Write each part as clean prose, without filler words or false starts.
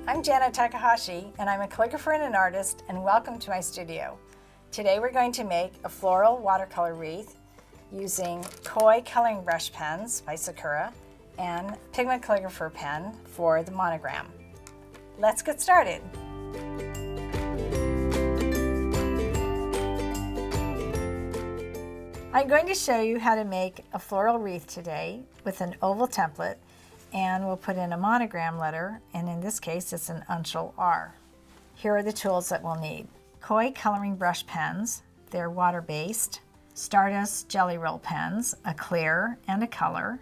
I'm Janet Takahashi, and I'm a calligrapher and an artist, and welcome to my studio. Today we're going to make a floral watercolor wreath using Koi coloring brush pens by Sakura and Pigma Calligrapher pen for the monogram. Let's get started. I'm going to show you how to make a floral wreath today with an oval template, and we'll put in a monogram letter, and in this case it's an uncial R. Here are the tools that we'll need. Koi coloring brush pens, they're water-based. Stardust jelly roll pens, a clear and a color.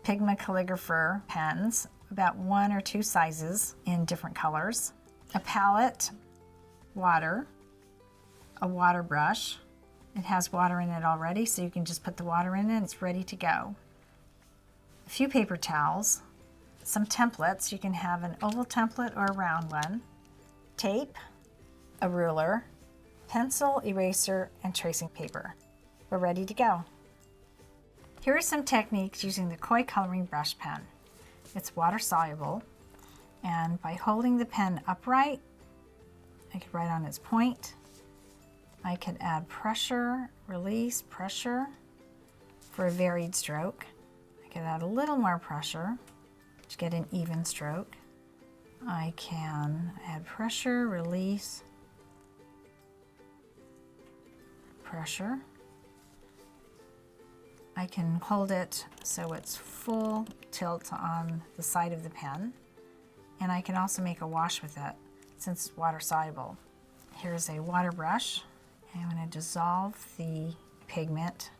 Pigma Calligrapher pens, about 1 or 2 sizes in different colors. A palette, water, a water brush. It has water in it already, so you can just put the water in it and it's ready to go. A few paper towels, some templates. You can have an oval template or a round one. Tape, a ruler, pencil, eraser, and tracing paper. We're ready to go. Here are some techniques using the Koi coloring brush pen. It's water soluble, and by holding the pen upright, I could write on its point. I could add pressure, release, pressure for a varied stroke. I could add a little more pressure to get an even stroke. I can add pressure, release, pressure. I can hold it so it's full tilt on the side of the pen, and I can also make a wash with it since it's water soluble. Here's a water brush. I'm going to dissolve the pigment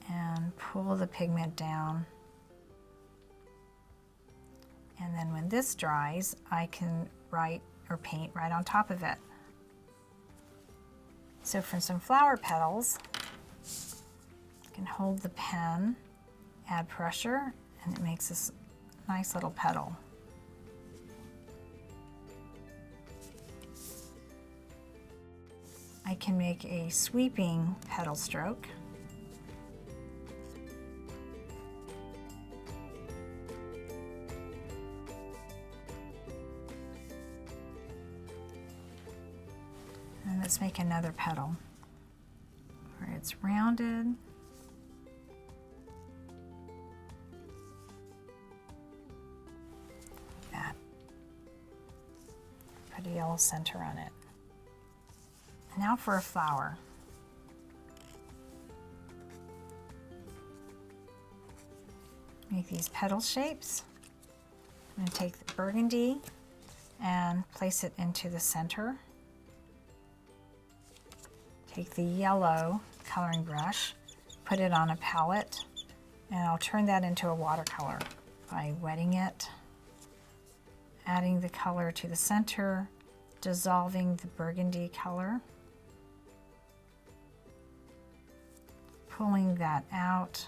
and pull the pigment down. And then when this dries, I can write or paint right on top of it. So for some flower petals, I can hold the pen, add pressure, and it makes this nice little petal. I can make a sweeping petal stroke. And let's make another petal where it's rounded. Like that. Put a yellow center on it. Now for a flower. Make these petal shapes. I'm going to take the burgundy and place it into the center. Take the yellow coloring brush, put it on a palette, and I'll turn that into a watercolor by wetting it, adding the color to the center, dissolving the burgundy color, pulling that out,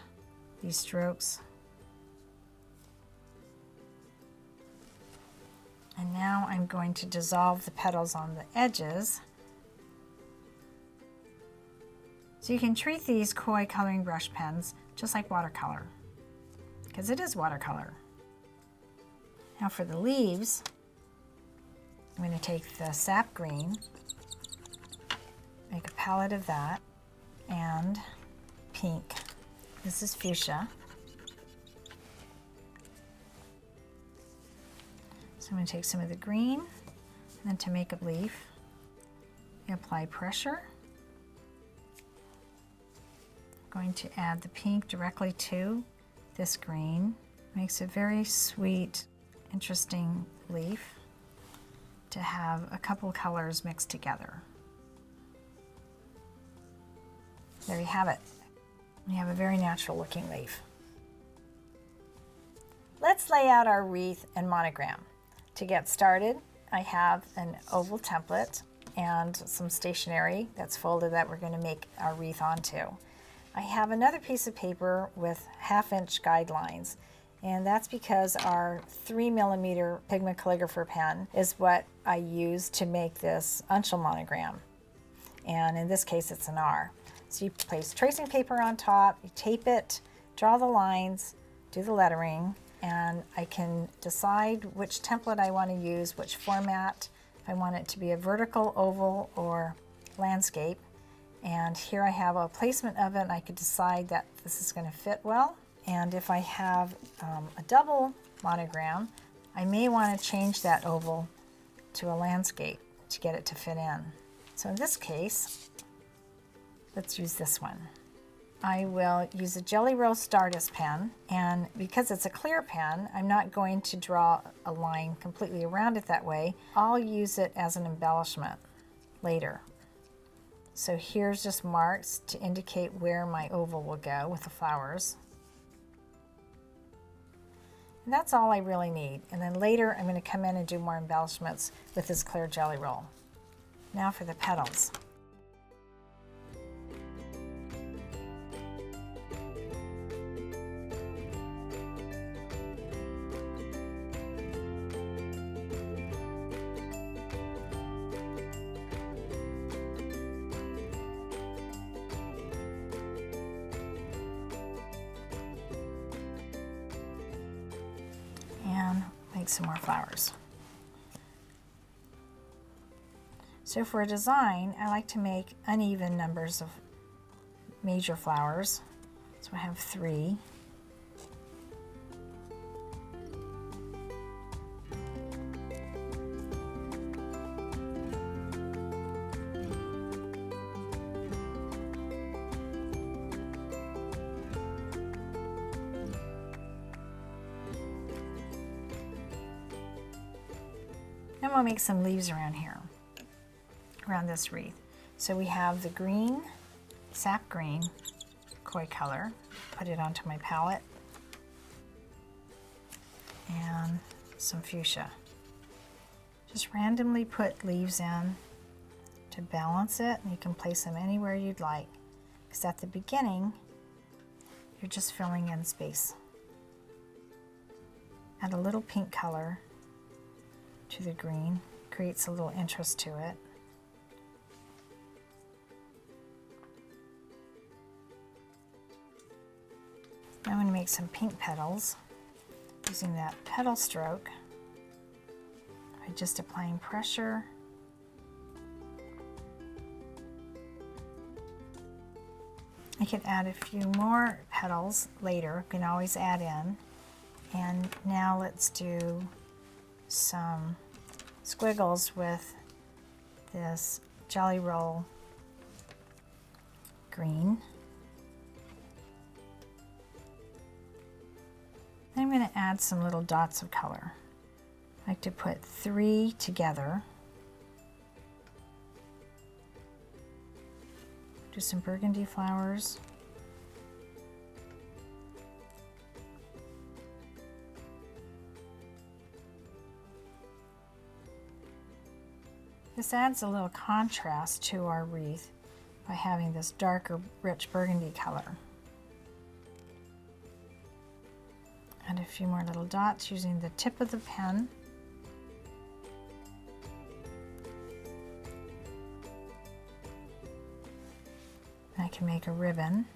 these strokes. And now I'm going to dissolve the petals on the edges. So you can treat these Koi coloring brush pens just like watercolor, because it is watercolor. Now for the leaves, I'm going to take the sap green, make a palette of that, and pink. This is fuchsia. So I'm going to take some of the green, and then to make a leaf, apply pressure. I'm going to add the pink directly to this green. Makes a very sweet, interesting leaf to have a couple colors mixed together. There you have it. You have a very natural looking leaf. Let's lay out our wreath and monogram. To get started, I have an oval template and some stationery that's folded that we're going to make our wreath onto. I have another piece of paper with 1/2-inch guidelines, and that's because our 3mm Pigma Calligrapher pen is what I use to make this uncial monogram. And in this case, it's an R. So you place tracing paper on top, you tape it, draw the lines, do the lettering, and I can decide which template I want to use, which format, if I want it to be a vertical, oval, or landscape. And here I have a placement of it, and I could decide that this is going to fit well. And if I have a double monogram, I may want to change that oval to a landscape to get it to fit in. So in this case, let's use this one. I will use a Jelly Roll Stardust pen, and because it's a clear pen, I'm not going to draw a line completely around it that way. I'll use it as an embellishment later. So here's just marks to indicate where my oval will go with the flowers. And that's all I really need. And then later I'm going to come in and do more embellishments with this clear Jelly Roll. Now for the petals. And make some more flowers. So for a design, I like to make uneven numbers of major flowers. So I have 3. Then we'll make some leaves around here, around this wreath. So we have the green, sap green, koi color. Put it onto my palette. And some fuchsia. Just randomly put leaves in to balance it, and you can place them anywhere you'd like. Because at the beginning, you're just filling in space. Add a little pink color to the green, creates a little interest to it. Now I'm going to make some pink petals using that petal stroke by just applying pressure. I could add a few more petals later, you can always add in. And now let's do some squiggles with this Jelly Roll green. Then I'm going to add some little dots of color. I like to put 3 together. Do some burgundy flowers. This adds a little contrast to our wreath by having this darker, rich burgundy color. Add a few more little dots using the tip of the pen. I can make a ribbon.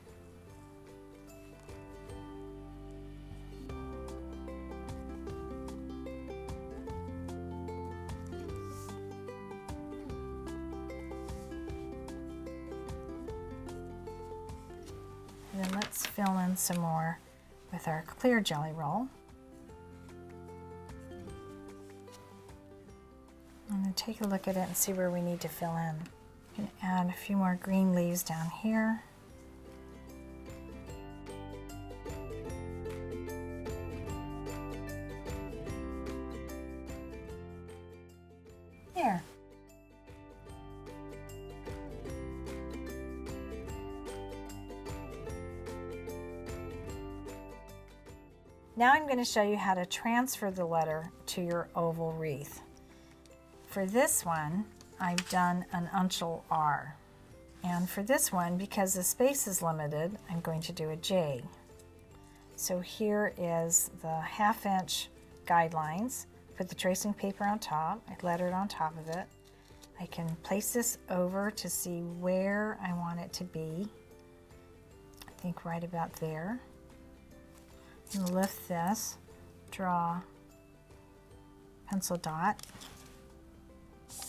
And then let's fill in some more with our clear Jelly Roll. I'm going to take a look at it and see where we need to fill in. You can add a few more green leaves down here. There. Now I'm going to show you how to transfer the letter to your oval wreath. For this one, I've done an uncial R. And for this one, because the space is limited, I'm going to do a J. So here is the 1/2 inch guidelines. Put the tracing paper on top. I lettered on top of it. I can place this over to see where I want it to be. I think right about there. And lift this, draw pencil dot.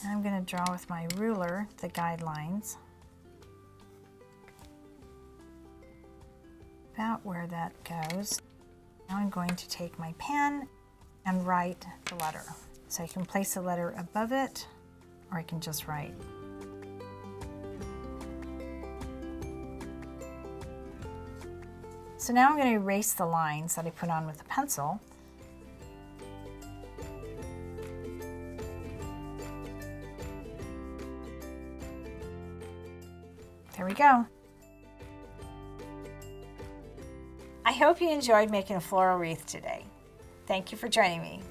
And I'm going to draw with my ruler the guidelines about where that goes. Now I'm going to take my pen and write the letter. So I can place a letter above it, or I can just write. So now I'm going to erase the lines that I put on with the pencil. There we go. I hope you enjoyed making a floral wreath today. Thank you for joining me.